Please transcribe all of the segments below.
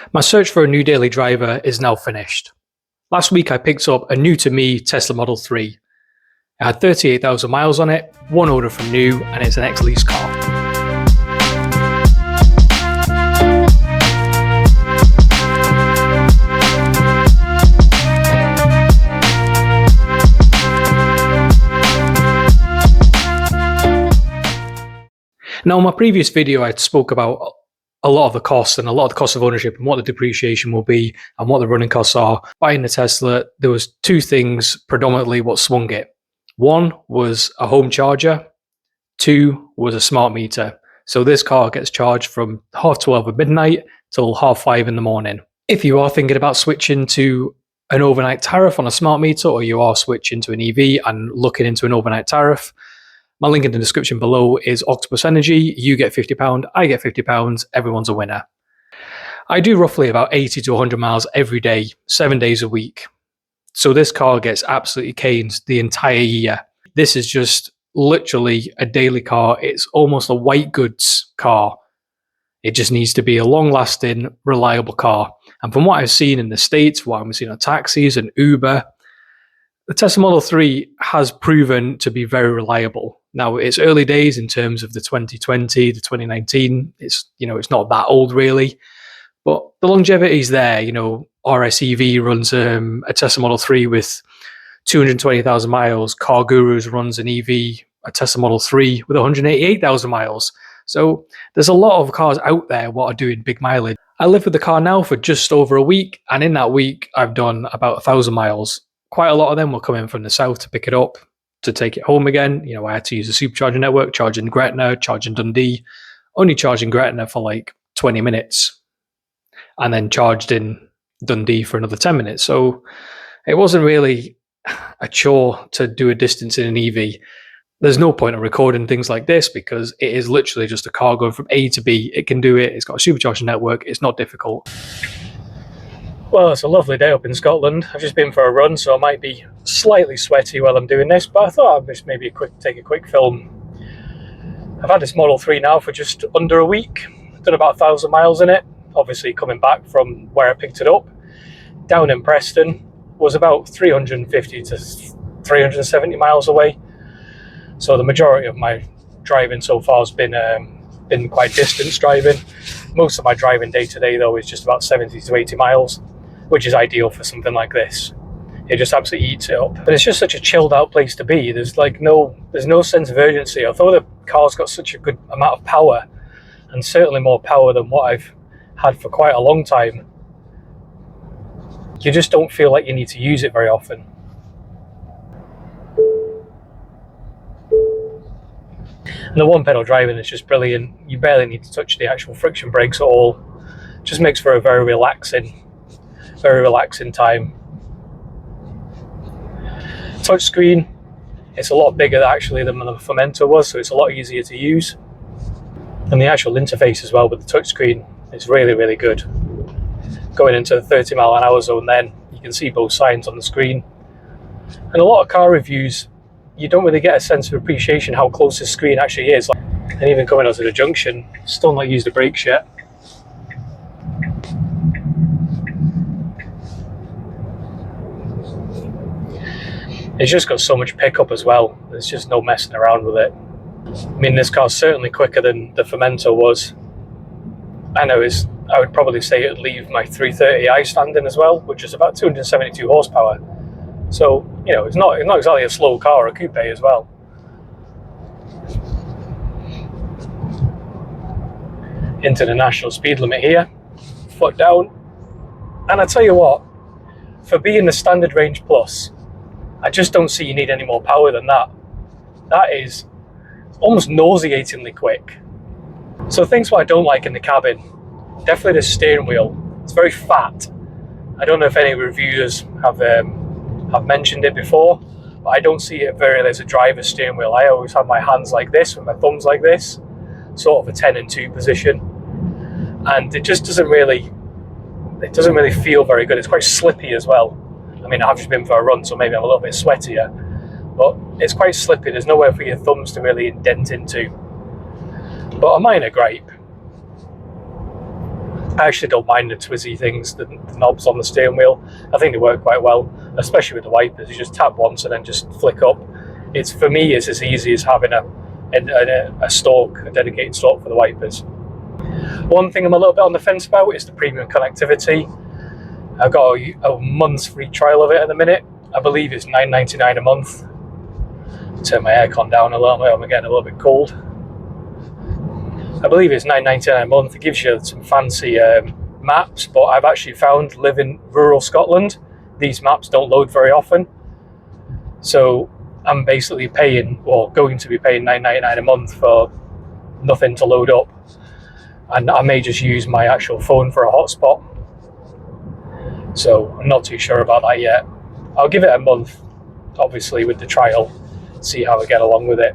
My search for a new daily driver is now finished. Last week I picked up a new to me Tesla Model 3. It had 38,000 miles on it, one order from new, and it's an ex-Lease car. Now, in my previous video, I spoke about a lot of the costs and a lot of the cost of ownership and what the depreciation will be and what the running costs are. Buying the Tesla, there was two things predominantly what swung it. One was a home charger. Two was a smart meter. So this car gets charged from 12:30 at midnight till 5:30 in the morning. If you are thinking about switching to an overnight tariff on a smart meter, or you are switching to an EV and looking into an overnight tariff, my link in the description below is Octopus Energy. You get £50, I get £50, everyone's a winner. I do roughly about 80 to 100 miles every day, 7 days a week. So this car gets absolutely caned the entire year. This is just literally a daily car. It's almost a white goods car. It just needs to be a long-lasting, reliable car. And from what I've seen in the States, what I'm seeing on taxis and Uber, the Tesla Model 3 has proven to be very reliable. Now, it's early days in terms of the 2020, the 2019. It's not that old really, but the longevity is there. RSEV runs a Tesla Model 3 with 220,000 miles. Car Gurus runs an EV, a Tesla Model 3 with 188,000 miles. So there's a lot of cars out there what are doing big mileage. I live with the car now for just over a week, and in that week, I've done about 1,000 miles. Quite a lot of them will come in from the south to pick it up, to take it home again. I had to use a supercharging network, charge in Gretna, charge in Dundee, only charging Gretna for like 20 minutes, and then charged in Dundee for another 10 minutes. So it wasn't really a chore to do a distance in an EV. There's no point in recording things like this because it is literally just a car going from A to B. It can do it. It's got a supercharging network. It's not difficult. Well, it's a lovely day up in Scotland. I've just been for a run, so I might be slightly sweaty while I'm doing this, but I thought I'd just maybe take a quick film. I've had this Model 3 now for just under a week. Done about 1,000 miles in it. Obviously coming back from where I picked it up. Down in Preston was about 350 to 370 miles away. So the majority of my driving so far has been quite distance driving. Most of my driving day to day though is just about 70 to 80 miles. Which is ideal for something like this. It just absolutely eats it up. But it's just such a chilled out place to be. There's no sense of urgency. Although the car's got such a good amount of power, and certainly more power than what I've had for quite a long time, you just don't feel like you need to use it very often. And the one pedal driving is just brilliant. You barely need to touch the actual friction brakes at all. It just makes for a very relaxing time. Touchscreen, it's a lot bigger actually than the Fermento was, so it's a lot easier to use. And the actual interface as well with the touchscreen is really, really good. Going into the 30 mile an hour zone then, you can see both signs on the screen. And a lot of car reviews, you don't really get a sense of appreciation how close the screen actually is. And even coming out to the junction, still not used the brakes yet. It's just got so much pickup as well. There's just no messing around with it. I mean, this car's certainly quicker than the Fermento was. I would probably say it'd leave my 330i standing as well, which is about 272 horsepower. So, it's not exactly a slow car or a coupe as well. Into the national speed limit here, foot down. And I tell you what, for being the Standard Range Plus, I just don't see you need any more power than that. That is almost nauseatingly quick. So things what I don't like in the cabin, definitely the steering wheel. It's very fat. I don't know if any reviewers have mentioned it before, but I don't see it very as a driver's steering wheel. I always have my hands like this with my thumbs like this, sort of a 10 and 2 position. And it just doesn't really feel very good. It's quite slippy as well. I mean, I've just been for a run, so maybe I'm a little bit sweatier, but it's quite slippy. There's nowhere for your thumbs to really indent into. But a minor gripe. I actually don't mind the twizzy things, the knobs on the steering wheel. I think they work quite well, especially with the wipers. You just tap once and then just flick up. It's, for me, it's as easy as having a stalk, a dedicated stalk for the wipers. One thing I'm a little bit on the fence about is the premium connectivity. I've got a month's free trial of it at the minute. I believe it's $9.99 a month. Turn my aircon down a little bit, I'm getting a little bit cold. I believe it's $9.99 a month. It gives you some fancy maps, but I've actually found, living in rural Scotland, these maps don't load very often. So I'm basically paying, or going to be paying $9.99 a month for nothing to load up. And I may just use my actual phone for a hotspot. So I'm not too sure about that yet. I'll give it a month, obviously, with the trial, see how I get along with it.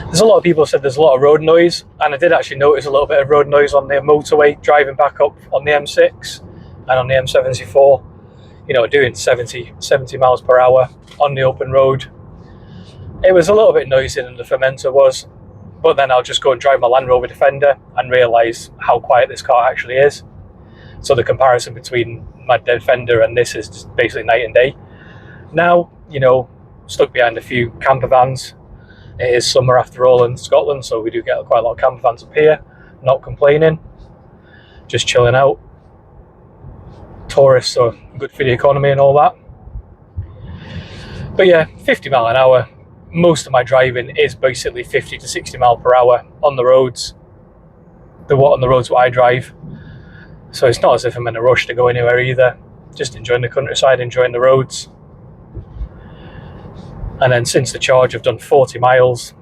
There's a lot of people said there's a lot of road noise, and I did actually notice a little bit of road noise on the motorway driving back up on the M6 and on the M74. You know, doing 70 miles per hour on the open road. It was a little bit noisier than the Fermenter was, but then I'll just go and drive my Land Rover Defender and realise how quiet this car actually is. So the comparison between my Defender and this is just basically night and day. Now, you know, stuck behind a few camper vans. It is summer after all in Scotland, so we do get quite a lot of camper vans up here. Not complaining, just chilling out. Tourists are good for the economy and all that. But yeah, 50 mile an hour. Most of my driving is basically 50 to 60 mile per hour on the roads. On the roads where I drive. So it's not as if I'm in a rush to go anywhere either. Just enjoying the countryside, enjoying the roads. And then since the charge, I've done 40 miles,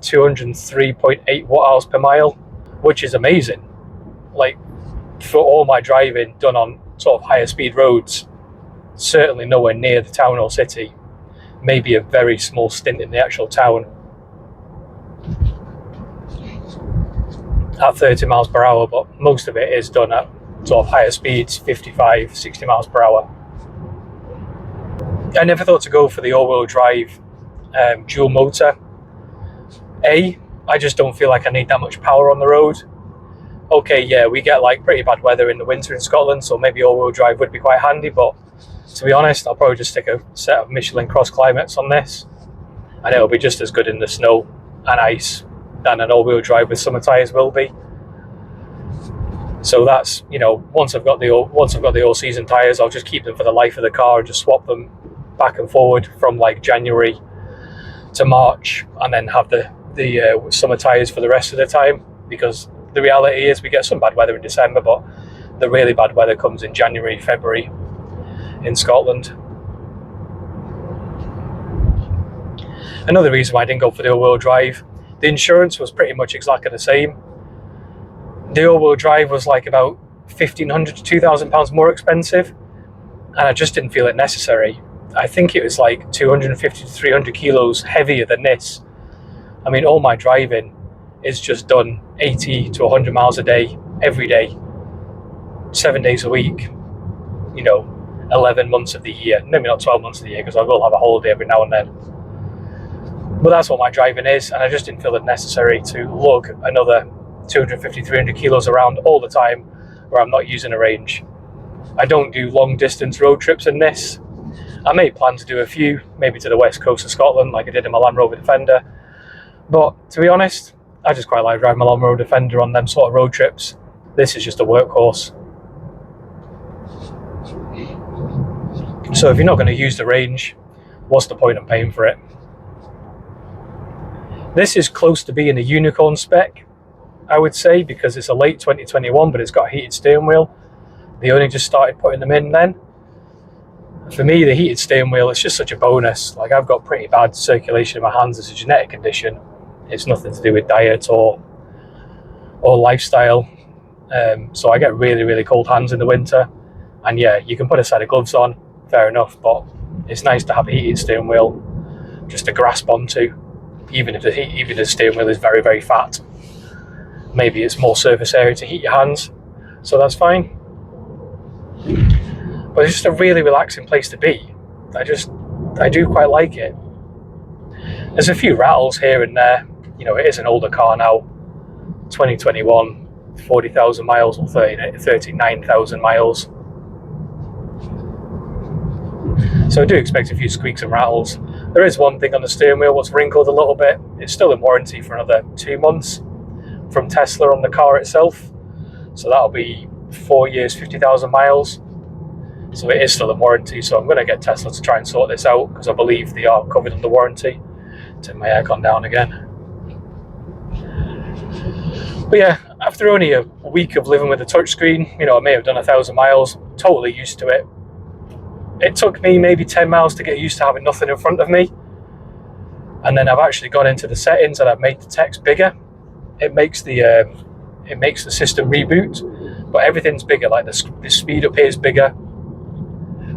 203.8 watt hours per mile, which is amazing. Like, for all my driving done on sort of higher speed roads, certainly nowhere near the town or city. Maybe a very small stint in the actual town at 30 miles per hour, but most of it is done at sort of higher speeds, 55, 60 miles per hour. I never thought to go for the all-wheel drive dual motor. I just don't feel like I need that much power on the road. Okay, yeah, we get like pretty bad weather in the winter in Scotland, so maybe all-wheel drive would be quite handy, but to be honest, I'll probably just stick a set of Michelin Cross Climates on this, and it'll be just as good in the snow and ice than an all-wheel drive with summer tyres will be. So that's, you know, once I've got the all-season tyres, I'll just keep them for the life of the car and just swap them back and forward from like January to March, and then have the summer tyres for the rest of the time, because the reality is we get some bad weather in December, but the really bad weather comes in January, February in Scotland. Another reason why I didn't go for the all-wheel drive, the insurance was pretty much exactly the same. The all-wheel drive was like about £1,500 to £2,000 more expensive, and I just didn't feel it necessary. I think it was like 250 to 300 kilos heavier than this. I mean, all my driving is just done 80 to 100 miles a day, every day, 7 days a week, you know, 11 months of the year. Maybe not 12 months of the year, because I will have a holiday every now and then. But that's what my driving is, and I just didn't feel it necessary to lug another 250, 300 kilos around all the time where I'm not using a range. I don't do long distance road trips in this. I may plan to do a few, maybe to the west coast of Scotland like I did in my Land Rover Defender. But to be honest, I just quite like driving my Land Rover Defender on them sort of road trips. This is just a workhorse. So if you're not going to use the range, what's the point in paying for it? This is close to being a unicorn spec, I would say, because it's a late 2021, but it's got a heated steering wheel. They only just started putting them in then. For me, the heated steering wheel, it's just such a bonus. Like, I've got pretty bad circulation in my hands. It's a genetic condition. It's nothing to do with diet or lifestyle. So I get really, really cold hands in the winter. And yeah, you can put a set of gloves on, fair enough, but it's nice to have a heated steering wheel just to grasp onto, even if the steering wheel is very, very fat. Maybe it's more surface area to heat your hands, so that's fine. But it's just a really relaxing place to be. I do quite like it. There's a few rattles here and there. You know, it is an older car now, 2021, 40,000 miles or 39,000 miles. So I do expect a few squeaks and rattles. There is one thing on the steering wheel what's wrinkled a little bit. It's still in warranty for another 2 months from Tesla on the car itself. So that'll be 4 years, 50,000 miles. So it is still in warranty. So I'm going to get Tesla to try and sort this out, because I believe they are covered under warranty. Turn my aircon down again. But yeah, after only a week of living with a touchscreen, you know, I may have done 1,000 miles, totally used to it. It took me maybe 10 miles to get used to having nothing in front of me. And then I've actually gone into the settings and I've made the text bigger. It makes the system reboot, but everything's bigger. Like the speed up here is bigger.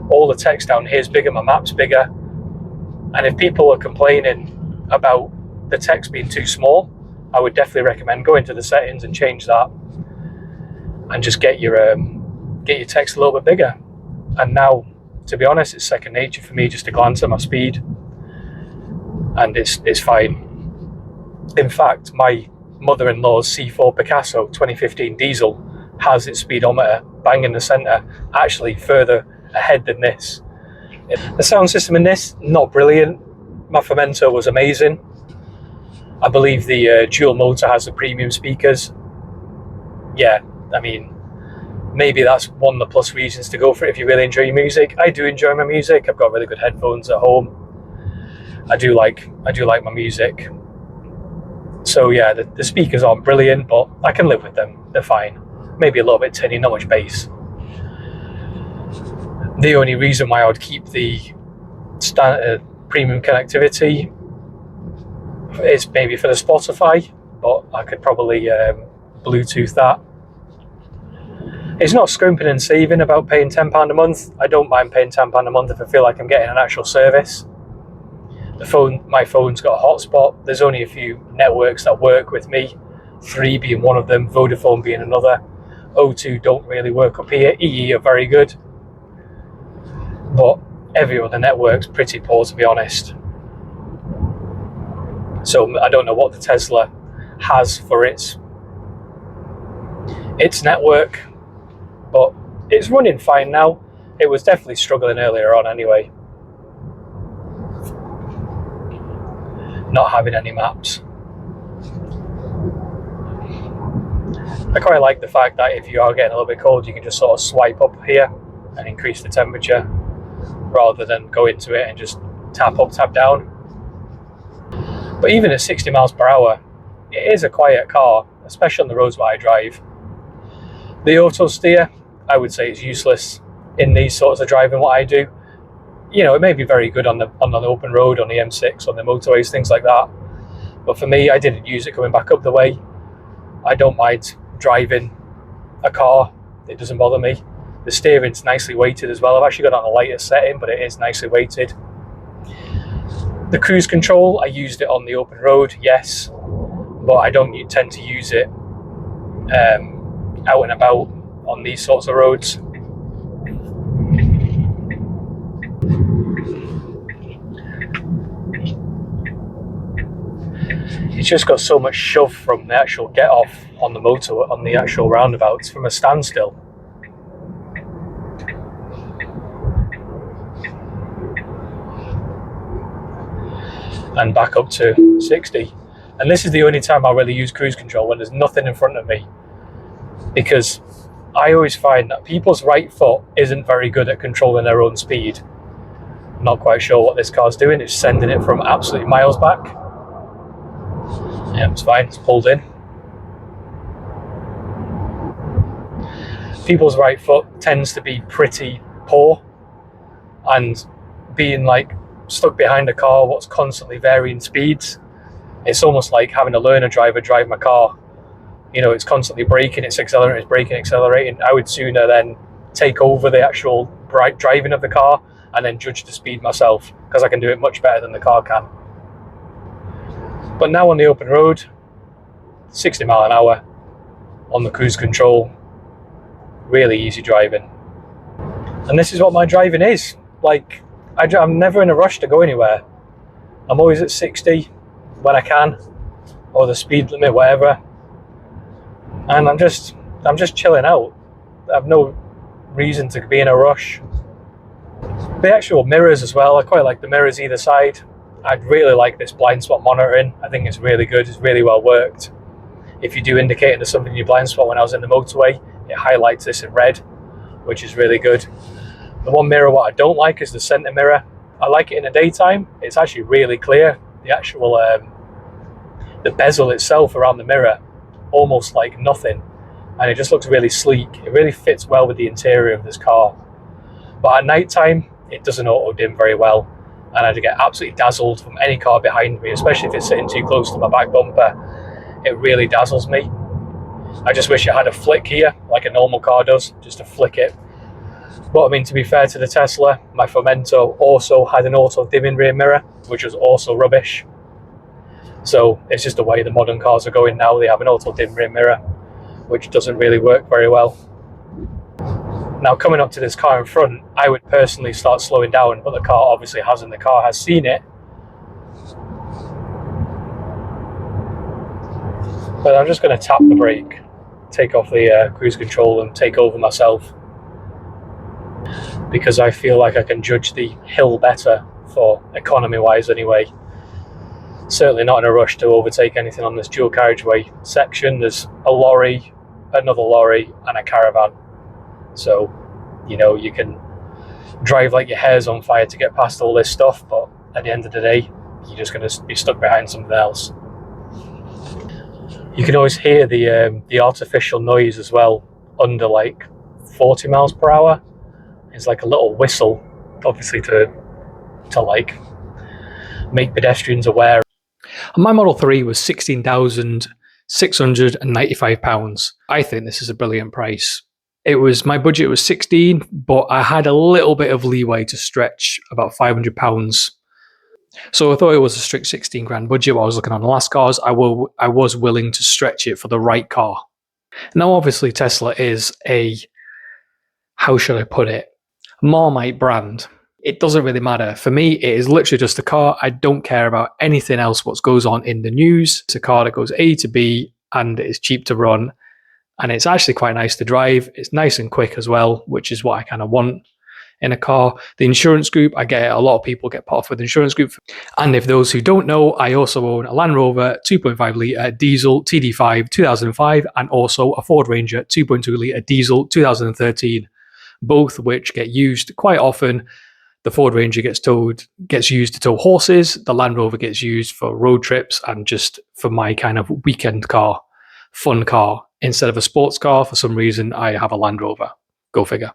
All the text down here is bigger. My map's bigger. And if people are complaining about the text being too small, I would definitely recommend going to the settings and change that, and just get your text a little bit bigger. And now, to be honest, it's second nature for me just to glance at my speed, and it's fine. In fact, my mother-in-law's C4 Picasso 2015 diesel has its speedometer bang in the centre, actually further ahead than this. The sound system in this, not brilliant. My Fermento was amazing. I believe the dual motor has the premium speakers. Yeah, I mean, maybe that's one of the plus reasons to go for it if you really enjoy your music. I do enjoy my music. I've got really good headphones at home. I do like my music. So yeah, the speakers aren't brilliant, but I can live with them. They're fine. Maybe a little bit tinny, not much bass. The only reason why I would keep the standard premium connectivity is maybe for the Spotify, but I could probably Bluetooth that. It's not scrimping and saving about paying £10 a month. I don't mind paying £10 a month if I feel like I'm getting an actual service. My phone's got a hotspot. There's only a few networks that work with me, 3 being one of them, Vodafone being another. O2 don't really work up here. EE are very good, but every other network's pretty poor, to be honest. So I don't know what the Tesla has for its network, but it's running fine now. It was definitely struggling earlier on anyway, not having any maps. I quite like the fact that if you are getting a little bit cold, you can just sort of swipe up here and increase the temperature, rather than go into it and just tap up, tap down. But even at 60 miles per hour, it is a quiet car, especially on the roads that I drive. The auto steer, I would say, is useless in these sorts of driving what I do. You know, it may be very good on the open road, on the M6, on the motorways, things like that. But for me, I didn't use it coming back up the way. I don't mind driving a car. It doesn't bother me. The steering's nicely weighted as well. I've actually got it on the lightest setting, but it is nicely weighted. The cruise control, I used it on the open road, yes, but I don't tend to use it out and about on these sorts of roads. It's just got so much shove from the actual get off on the motor, on the actual roundabouts, from a standstill. And back up to 60. And this is the only time I really use cruise control, when there's nothing in front of me, because I always find that people's right foot isn't very good at controlling their own speed. I'm not quite sure what this car's doing. It's sending it from absolutely miles back. Yeah, it's fine, it's pulled in. People's right foot tends to be pretty poor, and being like stuck behind a car what's constantly varying speeds, it's almost like having a learner driver drive my car. You know, it's constantly braking, it's accelerating, it's braking, accelerating. I would sooner then take over the actual driving of the car and then judge the speed myself, because I can do it much better than the car can. But now on the open road, 60 mile an hour on the cruise control, really easy driving. And this is what my driving is like. I'm never in a rush to go anywhere. I'm always at 60 when I can, or the speed limit, whatever. and I'm just chilling out. I have no reason to be in a rush. The actual mirrors as well, I quite like the mirrors either side. I'd really like this blind spot monitoring. I think it's really good, it's really well worked. If you do indicate into something in your blind spot when I was in the motorway, it highlights this in red, which is really good. The one mirror what I don't like is the center mirror. I like it in the daytime, it's actually really clear. The actual the bezel itself around the mirror, almost like nothing, and it just looks really sleek. It really fits well with the interior of this car. But at night time, it doesn't auto dim very well, and I get absolutely dazzled from any car behind me, especially if it's sitting too close to my back bumper. It really dazzles me. I just wish it had a flick here, like a normal car does, just to flick it. But I mean, to be fair to the Tesla, my Fomento also had an auto dimming rear mirror, which was also rubbish. So it's just the way the modern cars are going now. They have an auto dim rear mirror, which doesn't really work very well. Now, coming up to this car in front, I would personally start slowing down, but the car obviously hasn't. The car has seen it. But I'm just going to tap the brake, take off the cruise control and take over myself, because I feel like I can judge the hill better for economy-wise anyway. Certainly not in a rush to overtake anything on this dual carriageway section. There's a lorry, another lorry, and a caravan. So, you know, you can drive like your hair's on fire to get past all this stuff, but at the end of the day, you're just going to be stuck behind something else. You can always hear the artificial noise as well under like 40 miles per hour. It's like a little whistle, obviously to like make pedestrians aware. And my Model 3 was £16,695. I think this is a brilliant price. My budget was 16, but I had a little bit of leeway to stretch about £500. So I thought it was a strict 16 grand budget. While I was looking on the last cars, I was willing to stretch it for the right car. Now, obviously, Tesla is a, how should I put it, Marmite brand. It doesn't really matter. For me, it is literally just a car. I don't care about anything else what goes on in the news. It's a car that goes A to B and it's cheap to run. And it's actually quite nice to drive. It's nice and quick as well, which is what I kind of want in a car. The insurance group, I get it. A lot of people get put off with the insurance group. And if those who don't know, I also own a Land Rover 2.5 litre diesel TD5 2005 and also a Ford Ranger 2.2 litre diesel 2013, both which get used quite often. The Ford Ranger gets used to tow horses. The Land Rover gets used for road trips and just for my kind of weekend car, fun car. Instead of a sports car, for some reason, I have a Land Rover. Go figure.